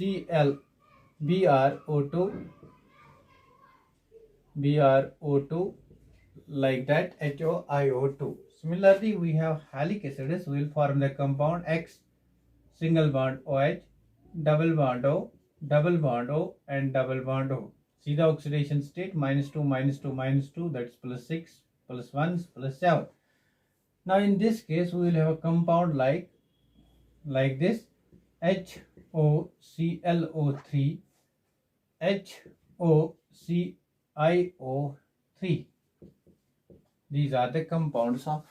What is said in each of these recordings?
Cl BrO2 BrO2 like that HOiO2. Similarly, we have halic acids will form the compound X, single bond OH, double bond O, double bond O, and double bond O. See the oxidation state -2 -2 -2, that's +6 +1 +7. Now in this case we will have a compound like this HOClO3 HOClO3. These are the compounds of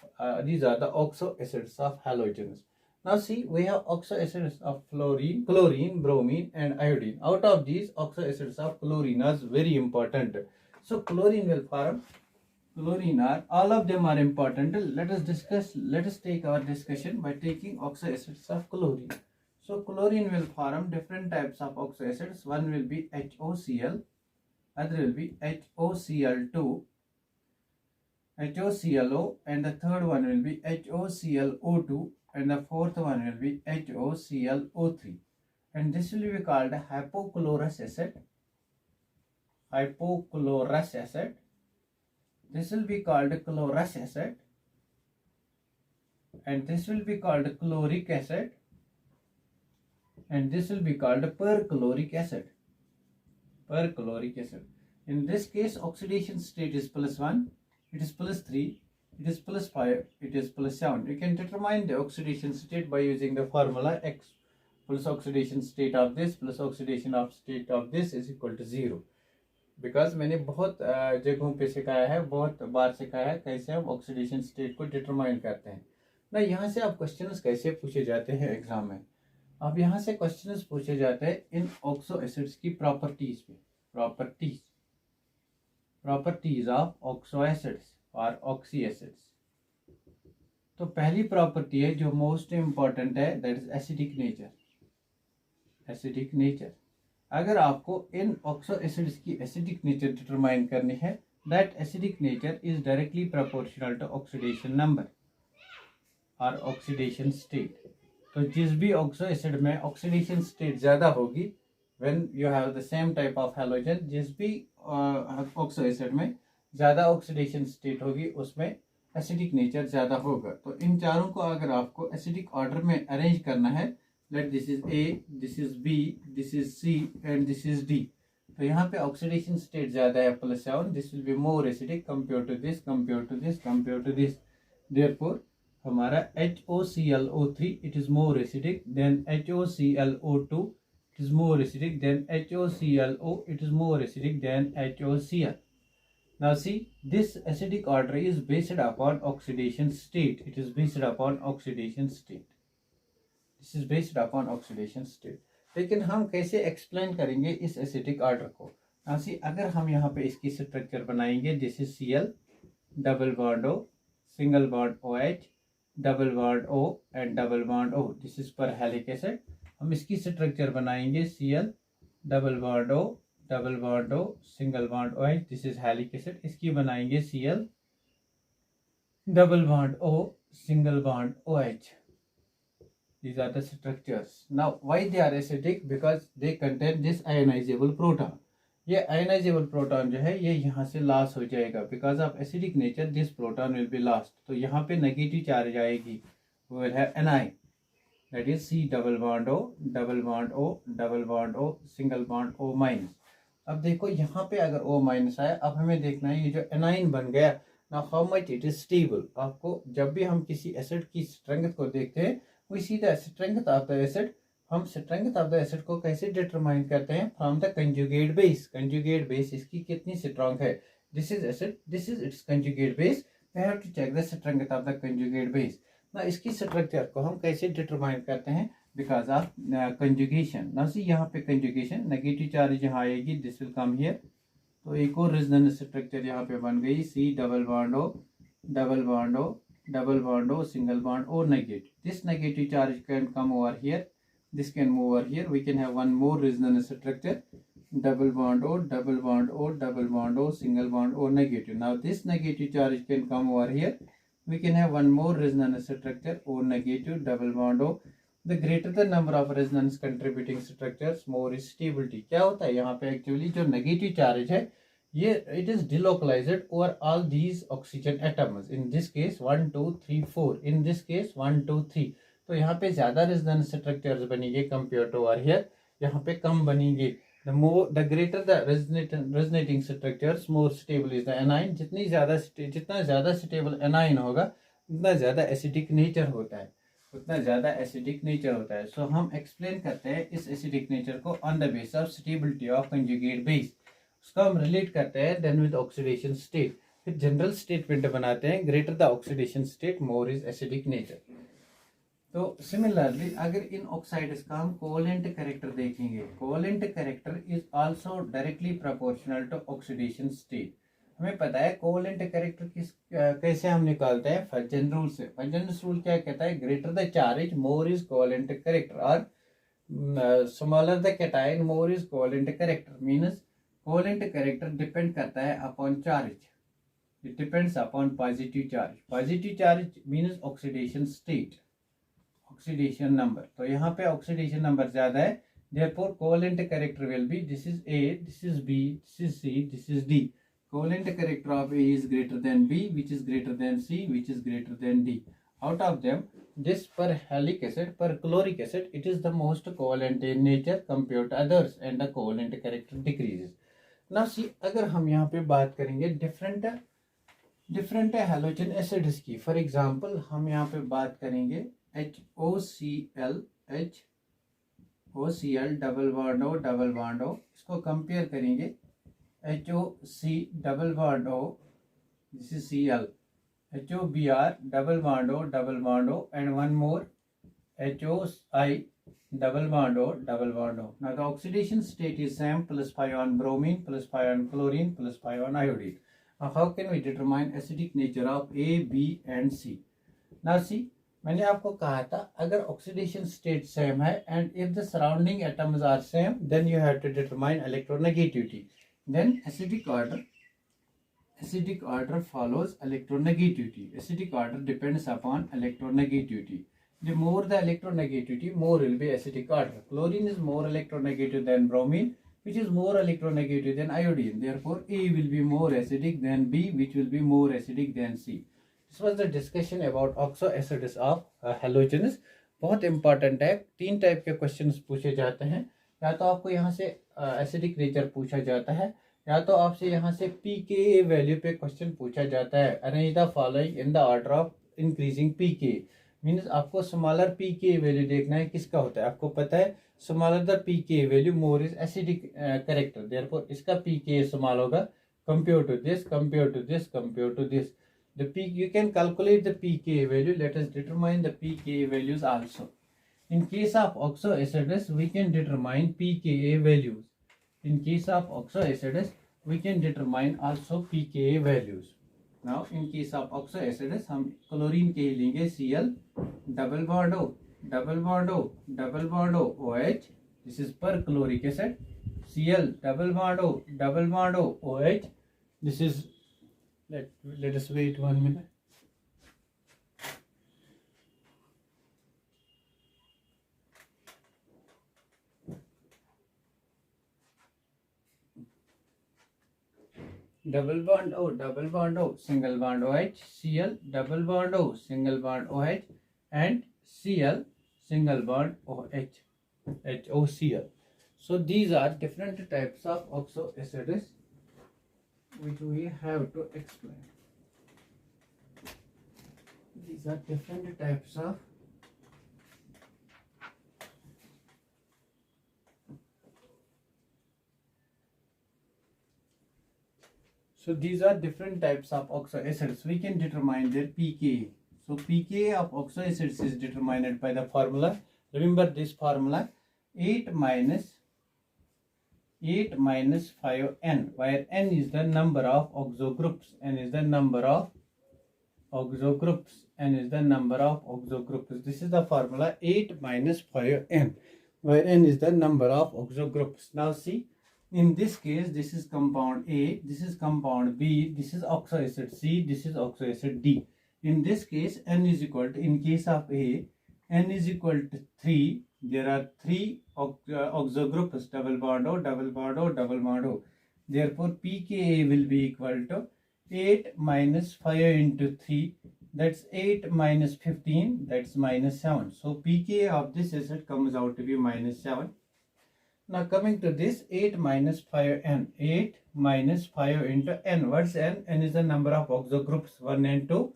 these are the oxo acids of halogens. Now see, we have oxo acids of fluorine, chlorine, bromine, and iodine. Out of these, oxo acids of chlorine is very important. So chlorine will form. Chlorine are, all of them are important. Let us take our discussion by taking oxo acids of chlorine. So chlorine will form different types of oxo acids. One will be HOCl, other will be HOCl2, HOClO, and the third one will be HOClO2, and the fourth one will be HOClO3. And this will be called hypochlorous acid. Hypochlorous acid. This will be called chlorous acid. And this will be called chloric acid. And this will be called perchloric acid. Perchloric acid. In this case, oxidation state is +1, it is +3, it is +5, it is +7. You can determine the oxidation state by using the formula X plus oxidation state of this plus oxidation of state of this is equal to 0. Because मैंने बहुत जगहों पे सिखाया है, बहुत बार सिखाया है कैसे हम ऑक्सीडेशन स्टेट को डिटरमाइन करते हैं ना। यहाँ से आप क्वेश्चंस कैसे पूछे जाते हैं एग्जाम में, अब यहाँ से क्वेश्चंस पूछे जाते हैं इन ऑक्सो एसिड्स की प्रॉपर्टीज पे, प्रॉपर्टीज ऑफ ऑक्सो एसिड्स और ऑक्सी एसिड्स। तो पहली प्रॉपर्टी है जो मोस्ट इंपॉर्टेंट है, that is acidic nature. Acidic nature, अगर आपको इन ऑक्सो एसिड्स की एसिडिक नेचर डिटरमाइन करनी है, that acidic nature is directly proportional to oxidation number और ऑक्सीडेशन स्टेट। तो जिस भी ऑक्सो एसिड में ऑक्सीडेशन स्टेट ज़्यादा होगी, when you have the same type of halogen, जिस भी ऑक्सो एसिड में ज़्यादा ऑक्सीडेशन स्टेट होगी उसमें एसिडिक नेचर ज़्यादा होगा। तो इन चारों को अगर आपको एसिडिक ऑर्डर में अरेंज करना है, let this is A, this is B, this is C and this is D. तो यहाँ पे ऑक्सीडेशन स्टेट ज़्यादा है +7, this will be more acidic compare to this, compare to this, compare to this. Therefore हमारा HOClO3 it is more acidic than HOClO2, it is more acidic than HOClO, it is more acidic than HOCl. Now see, this acidic order is based upon oxidation state. It is based upon oxidation state. This is based upon oxidation state. लेकिन हम कैसे explain करेंगे इस acidic order को? Now see, अगर हम यहाँ पे इसकी स्ट्रक्चर बनाएंगे, this is Cl, double bond O, single bond OH, double bond O and double bond O, this is पर हेलिक एसिड। हम इसकी स्ट्रक्चर बनाएंगे Cl, double bond O, double bond O, single bond OH, this is हेलिक acid. इसकी बनाएंगे Cl, double bond O, single bond OH। These are the structures. Now why they are acidic? Because they contain this ionizable proton. ये ionizable proton जो है ये यहाँ से loss हो जाएगा, because of acidic nature this proton will be lost. तो यहाँ पे नेगेटिव चार्ज आएगी, we will have Ni, that is C double bond O, double bond O, double bond O, single bond O minus। अब देखो यहाँ पे अगर O minus आया, अब हमें देखना है ये जो एनाइन बन गया ना, how much it is stable. आपको जब भी हम किसी एसिड की स्ट्रेंथ को देखते हैं, we see the strength of the acid। हम strength of the acid को कैसे डिटरमाइन करते हैं? From the conjugate base. Conjugate base इसकी कितनी स्ट्रॉन्ग है, this is acid, this is its conjugate base, we have to check the strength of the conjugate base. ना इसकी स्ट्रक्चर को हम कैसे डिटरमाइन करते हैं? Because of conjugation. ना सी यहाँ पे कंजुगेशन, नेगेटिव चार्ज यहाँ आएगी, दिस विल कम हियर। तो एक और रेजोनेंस स्ट्रक्चर यहाँ पे बन गई, C double bond O, double bond O, double bond O, single bond O negative. This negative charge can come over here, this can move over here, we can have one more resonance structure, double bond O, double bond O, double bond O, single bond O negative. Now this negative charge can come over here, we can have one more resonance structure O negative, double bond O, the greater the number of resonance contributing structures more is stability. क्या होता है यहाँ पे actually जो negative charge है ये it is delocalized over all these oxygen atoms, in this case 1 2 3 4, in this case 1 2 3। तो यहाँ पे ज्यादा रेजोनेंस स्ट्रक्चर्स बनेंगे कंपेयर टू ओवर हियर, यहाँ पे कम बनेंगे। the greater the resonating structures more stable is the anion। जितना ज्यादा स्टेबल एनाइन होगा उतना ज्यादा एसिडिक नेचर होता है, उतना ज्यादा एसिडिक नेचर होता है। सो हम एक्सप्लेन करते हैं इस एसिडिक नेचर को on the base of stability of conjugate base. उसको हम रिलेट करते हैं देन विद ऑक्सीडेशन स्टेट, फिर जनरल स्टेटमेंट बनाते हैं greater the oxidation state more is acidic nature. तो सिमिलरली अगर इन ऑक्साइड्स का हम कोवेलेंट कैरेक्टर देखेंगे, covalent character is also directly proportional to oxidation state. हमें पता है कोवेलेंट कैरेक्टर कैसे हम निकालते हैं फजन रूल से। फजन रूल क्या कहता है, greater the charge more is covalent character, और smaller the cation more is covalent character. Means covalent character depend करता है upon charge, it depends upon positive charge. Positive charge means oxidation state, oxidation number. तो यहाँ पे oxidation number ज्यादा है, therefore covalent character will be this is A, this is B, this is C, this is D। covalent character of A is greater than B, which is greater than C, which is greater than D। out of them this perhalic acid, perchloric acid, it is the most covalent in nature compared to others and the covalent character decreases। now see अगर हम यहाँ पे बात करेंगे different halogen acids की, for example हम यहाँ पे बात करेंगे HOCl डबल बॉन्ड O, इसको कंपेयर करेंगे HOC double bond O, this is Cl, HOBr double bond O and one more HOI double bond O, double bond O। now the oxidation state is same, plus 5 on bromine, plus 5 on chlorine, plus 5 on iodine। now how can we determine acidic nature of A, B and C। now see मैंने आपको कहा था अगर oxidation state same है and if the surrounding atoms are same then you have to determine electronegativity. Then acidic order follows electronegativity. Acidic order depends upon electronegativity. the more the electronegativity more will be acidic order। chlorine is more electronegative than bromine, which is more electronegative than iodine, therefore A will be more acidic than B, which will be more acidic than C। This was the discussion about oxo acids of halogens। बहुत important है, 3 type के questions पूछे जाते हैं, या तो आपको यहाँ से एसिडिक नेचर पूछा जाता है, या तो आपसे यहाँ से pKa वैल्यू पे क्वेश्चन पूछा जाता है। Arrange the following in the order of increasing pKa। Means आपको स्मॉलर pKa वैल्यू देखना है, किसका होता है आपको पता है, smaller the pKa value more is acidic character, therefore इसका pKa स्मॉल होगा compare to this, compare to this, compare to this. The peak you can calculate the pKa value. Let us determine the pKa values also। in case of oxo acids we can determine pKa values। in case of oxo acids we can determine also pKa values। now in case of oxo acids हम chlorine के लेंगे Cl double bond O, double bond O, double bond O, OH, this is perchloric acid। Cl double bond O, double bond O, OH, this is let us wait 1 minute। Double bond O, single bond OH, Cl double bond O, single bond OH and Cl single bond OH, HOCl। so these are different types of oxo acids which we have to explain। these are different types of oxo acids। we can determine their pKa। so pKa of oxo acids is determined by the formula, remember this formula, 8 minus 5n, where n is the number of oxo groups, n is the number of oxo groups, n is the number of oxo groups। this is the formula 8 minus 5n, where n is the number of oxo groups। now see in this case this is compound A, this is compound B, this is oxo acid C, this is oxo acid D। in this case n is equal to, in case of A n is equal to 3, there are 3 oxo groups, double bond O, double bond O, double bond O. Therefore, pKa will be equal to 8 minus 5 into 3, that's 8 minus 15, that's minus 7. So pKa of this acid comes out to be minus 7. Now coming to this 8 minus 5n, 8 minus 5 into n. What's n? N is the number of oxo groups, 1 and 2,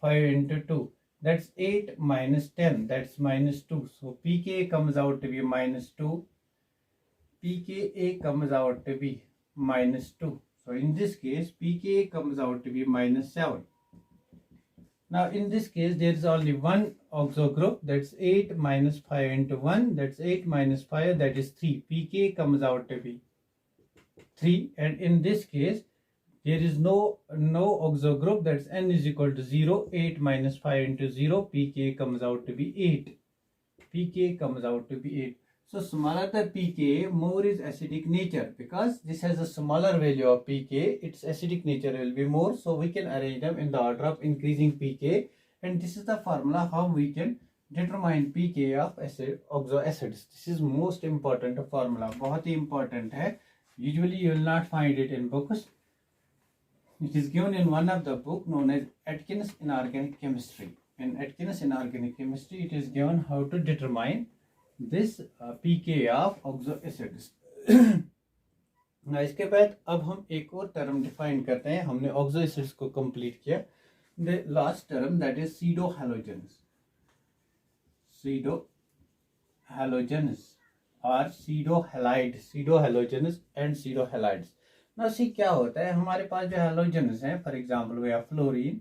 5 into 2. That's 8 minus 10, that's minus 2. So pKa comes out to be minus 2. pKa comes out to be minus 2. So in this case, pKa comes out to be minus 7. Now in this case, there is only one oxo group, that's 8 minus 5 into 1, that's 8 minus 5, that is 3. pK comes out to be 3, and in this case, there is no oxo group, that's n is equal to 0, 8 minus 5 into 0, pK comes out to be 8. pK comes out to be 8. So smaller the pK, more is acidic nature. Because this has a smaller value of pK, its acidic nature will be more. So we can arrange them in the order of increasing pK. And this is the formula how we can determine pK of oxo acids. This is most important formula. बहुत ही important है. Usually you will not find it in books. It is given in one of the book known as Atkins Inorganic Chemistry. In Atkins Inorganic Chemistry, it is given how to determine this pK of oxo acids. इसके बाद अब हम एक और term define करते हैं. हमने oxo acids को कंप्लीट किया. The last term, that is pseudohalogens. Pseudohalogens or pseudohalides. Pseudohalogens and pseudohalides. Now see क्या होता है. हमारे पास जो halogens हैं, for example, we have fluorine,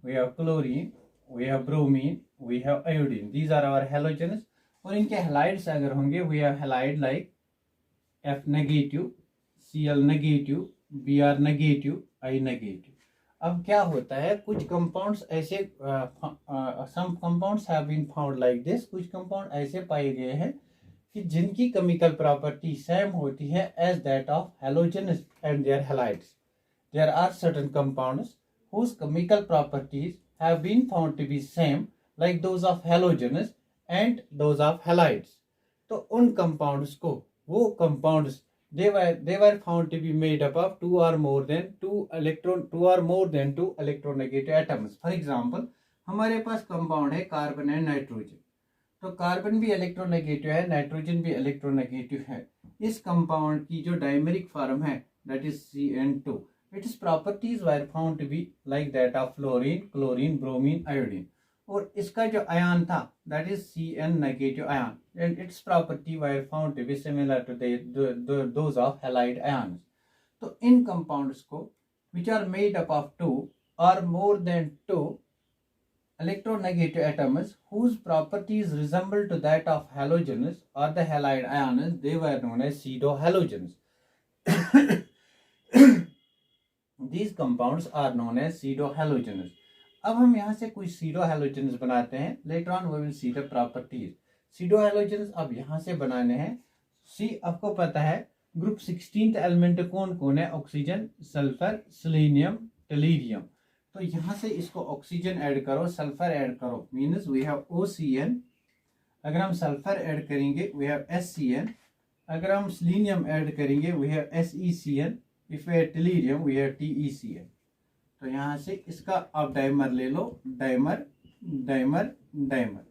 we have chlorine, we have bromine, we have iodine. These are our halogens. और इनके halides अगर होंगे, we have halide like F negative, Cl negative, Br negative, I negative. अब क्या होता है, कुछ compounds ऐसे some compounds have been found like this. कुछ कंपाउंड ऐसे पाए गए हैं कि जिनकी केमिकल प्रॉपर्टी सेम होती है as that of halogens and their halides. There are certain compounds whose chemical properties have been found to be same like those of halogens and those of halides. तो उन compounds को, वो compounds they were found to be made up of two or more than two electronegative atoms. For example, हमारे पास compound है carbon and nitrogen. तो carbon भी electronegative है, nitrogen भी इलेक्ट्रोनेगेटिव है. इस कंपाउंड की जो डायमेरिक फॉर्म है, that is CN2, its properties were found to be like that of fluorine, chlorine, bromine, iodine. और इसका जो आयन था, that is Cn negative ion, and its property were found to be similar to those of halide ions. तो इन compounds को which are made up of two or more than two electronegative atoms whose properties resemble to that of halogens or the halide ions, they were known as pseudohalogens. These compounds are known as pseudohalogens. अब हम यहाँ से कुछ pseudohalogens बनाते हैं. Later on we will see the properties. Pseudohalogens अब यहाँ से बनाने हैं. आपको पता है ग्रुप 16th एलिमेंट कौन कौन है? Oxygen, sulphur, selenium, tellurium. तो यहाँ से इसको ऑक्सीजन ऐड करो, सल्फर ऐड करो, मीन्स वी हैव OCN. अगर हम सल्फर ऐड करेंगे वी हैव SCN. अगर हम सेलेनियम ऐड करेंगे we have SECN. If we have tellurium we have TECN. तो यहाँ से इसका आप डाइमर ले लो, dimer, dimer, dimer.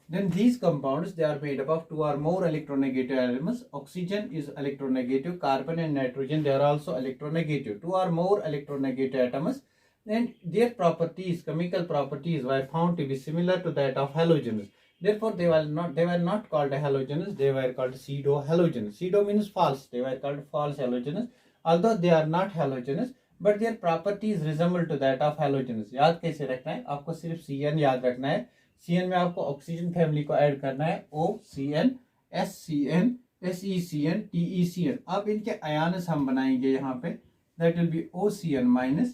Then these compounds, they are made up of two or more electronegative elements. Oxygen is electronegative, carbon and nitrogen, they are also electronegative. Two or more electronegative atoms, and their properties, chemical properties, were found to be similar to that of halogens. Therefore, they were not called halogens, they were called pseudohalogens. Pseudo means false, they were called false halogens. Although they are not halogens, but their properties resemble to that of halogens. याद कैसे रखना है? आपको सिर्फ CN याद रखना है. CN में आपको ऑक्सीजन फैमिली को ऐड करना है. OCN, SCN, SECN, TECN. अब इनके आयन्स हम बनाएंगे यहाँ पे. That will be OCN minus,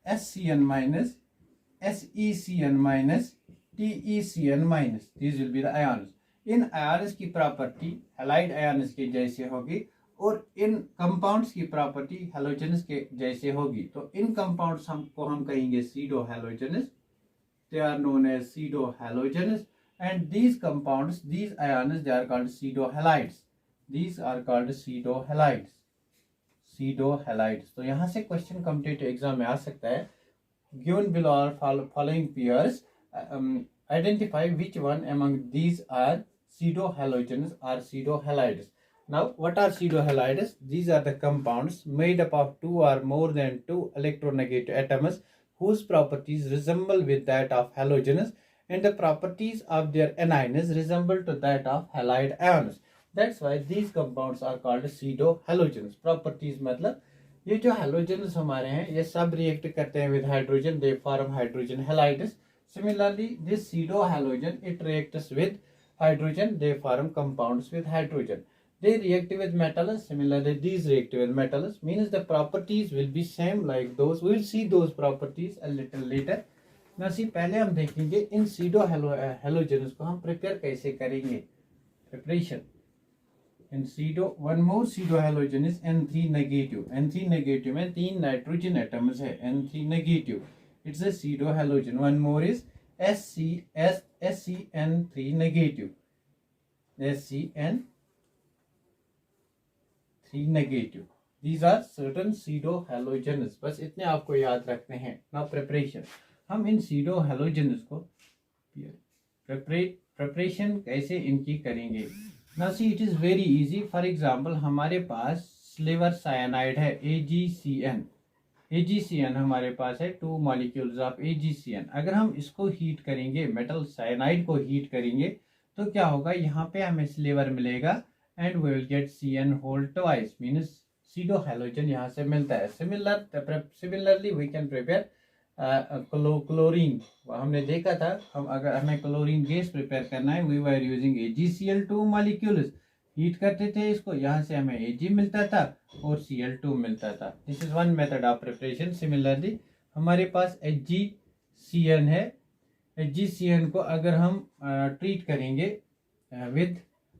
SCN minus, SECN minus, TECN minus. These will be the ions. In ions की प्रॉपर्टी हैलाइड आयन्स के जैसे होगी और इन कंपाउंड्स की प्रॉपर्टी हैलोजेंस के जैसे होगी. तो इन कंपाउंड्स हम कहेंगे pseudohalogens. They are known as pseudohalogens. And these compounds, these ions, they are called pseudohalides. These are called pseudohalides. Pseudohalides. तो यहाँ से क्वेश्चन कॉम्पिटिटिव एग्जाम में आ सकता है. Given below are following pairs, identify which one among these are pseudohalogens or pseudohalides. Now, what are pseudohalides? These are the compounds made up of two or more than two electronegative atoms whose properties resemble with that of halogens, and the properties of their anions resemble to that of halide ions. That's why these compounds are called pseudohalogens. Properties मतलब ये जो halogens हमारे हैं ये सब react करते हैं with hydrogen, they form hydrogen halides. Similarly, this pseudohalogen, it reacts with hydrogen, they form compounds with hydrogen. They react with metals. Similarly, these react with metals. Means the properties will be same like those. We will see those properties a little later. Now see, पहले हम देखेंगे इन pseudohalogens को हम prepare कैसे करेंगे. Preparation. In one more pseudohalogen is N3 negative. N3 negative में 3 nitrogen atoms है. N3 negative. It's a pseudohalogen. One more is SCN3 negative. SCN3 negative. These are certain pseudohalogens. बस इतने आपको याद रखने हैं. Now preparation. हम इन pseudohalogens को preparation कैसे इनकी करेंगे. Now see, it is very easy. For example, हमारे पास silver cyanide है AgCN. AgCN हमारे पास है 2 molecules of AgCN. अगर हम इसको हीट करेंगे, मेटल साइनाइड को हीट करेंगे, तो क्या होगा, यहाँ पे हमें silver मिलेगा and we will get CN whole twice, means pseudohalogen यहाँ से मिलता है. Similarly, we can prepare chlorine. हमने देखा था, हम अगर हमें क्लोरीन गैस प्रिपेयर करना है, we were using AgCl2 molecules. Heat करते थे इसको, यहाँ से हमें Ag मिलता था और Cl2 मिलता था. This is one method of preparation. Similarly हमारे पास HgCN है. HgCN को अगर हम ट्रीट करेंगे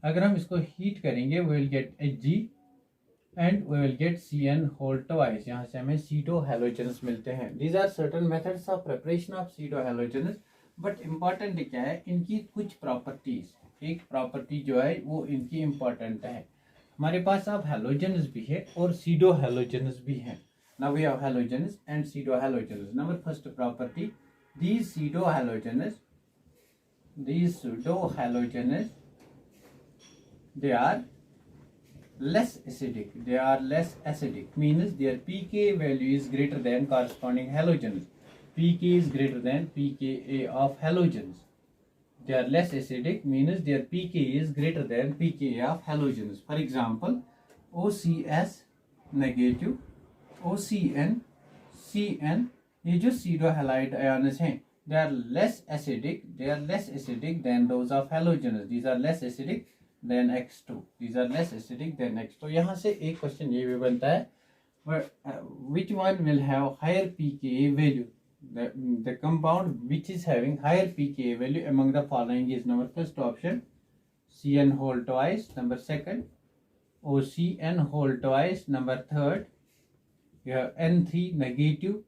अगर हम इसको हीट करेंगे, we will get Hg and we will get CN whole twice. यहाँ से हमें pseudohalogens मिलते हैं. These are certain methods of preparation of pseudohalogens. But important क्या है, इनकी कुछ properties. एक property जो है वो इनकी important है. हमारे पास अब halogens भी है और pseudohalogens भी हैं. Now we have halogens and pseudohalogens. Number first property, these pseudohalogens, they are less acidic. They are less acidic, means their pK value is greater than corresponding halogens. pK is greater than pKa of halogens. They are less acidic, means their pK is greater than pKa of halogens. For example, OCS negative, OCN, CN, ये जो pseudohalide ions हैं, they are less acidic. They are less acidic than those of halogens. These are less acidic than X2. These are less acidic than X2. यहाँ से एक question ये भी बनता है, which one will have higher pKa value? The compound which is having higher pKa value among the following is, number first option CN whole twice, number second OCN whole twice, number third you have N3 negative,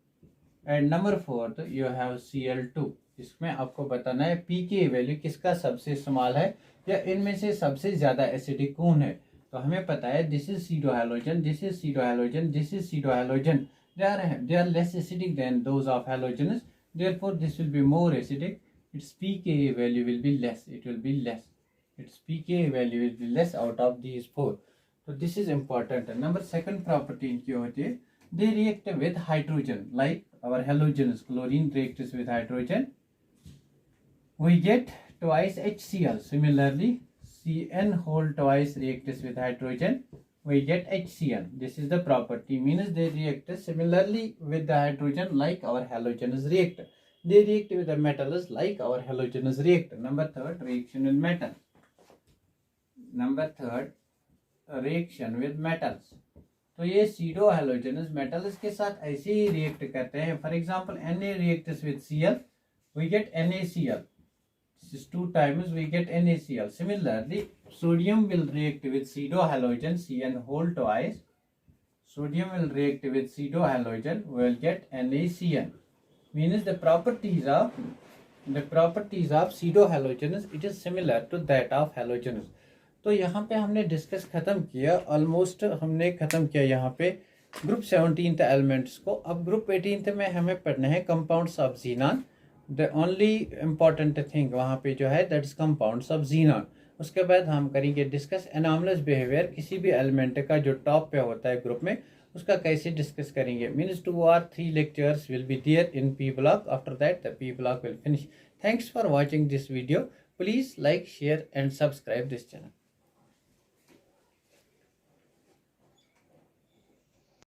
and number fourth you have Cl2. इसमें आपको बताना है pKa value किसका सबसे small है या इनमें से सबसे ज्यादा एसिडिक कौन है. तो हमें पता है this is pseudohalogen, this is pseudohalogen, this is pseudohalogen. They are less acidic than those of halogens. Therefore, this will be more acidic. Its pKa value will be less. It will be less. Its pKa value will be less out of these four. So this is important. Number second property इनकी होती है, they react with hydrogen like our halogens. Chlorine reacts with hydrogen. We get twice HCl. Similarly, CN whole twice reacts with hydrogen. We get HCl. This is the property, means they react similarly with the hydrogen like our halogens react. They react with the metals like our halogens react. Number third, reaction with metals. Number third, reaction with metals. तो ये pseudo halogens metals के साथ ऐसे ही react करते हैं. For example, Na reacts with Cl, we get NaCl. This is 2 times we get NaCl. Similarly, sodium will react with pseudohalogen Cn whole twice. Sodium will react with pseudohalogen, we will get NaCN. Means the properties of the properties of pseudo halogens, it is similar to that of halogens. तो यहाँ पे हमने discuss खत्म किया, almost हमने खत्म किया यहाँ पे ग्रुप 17th एलिमेंट्स को. अब ग्रुप 18th में हमें पढ़ना है compounds of xenon. The only important thing वहाँ पे जो है that is compounds of xenon. उसके बाद हम करेंगे डिस्कस एनॉमलस बिहेवियर, किसी भी एलिमेंट का जो टॉप पे होता है ग्रुप में उसका कैसे डिस्कस करेंगे. Means 2 or 3 lectures will be there in P block. After that the P block will finish. Thanks for watching this video. Please like, share and subscribe this channel.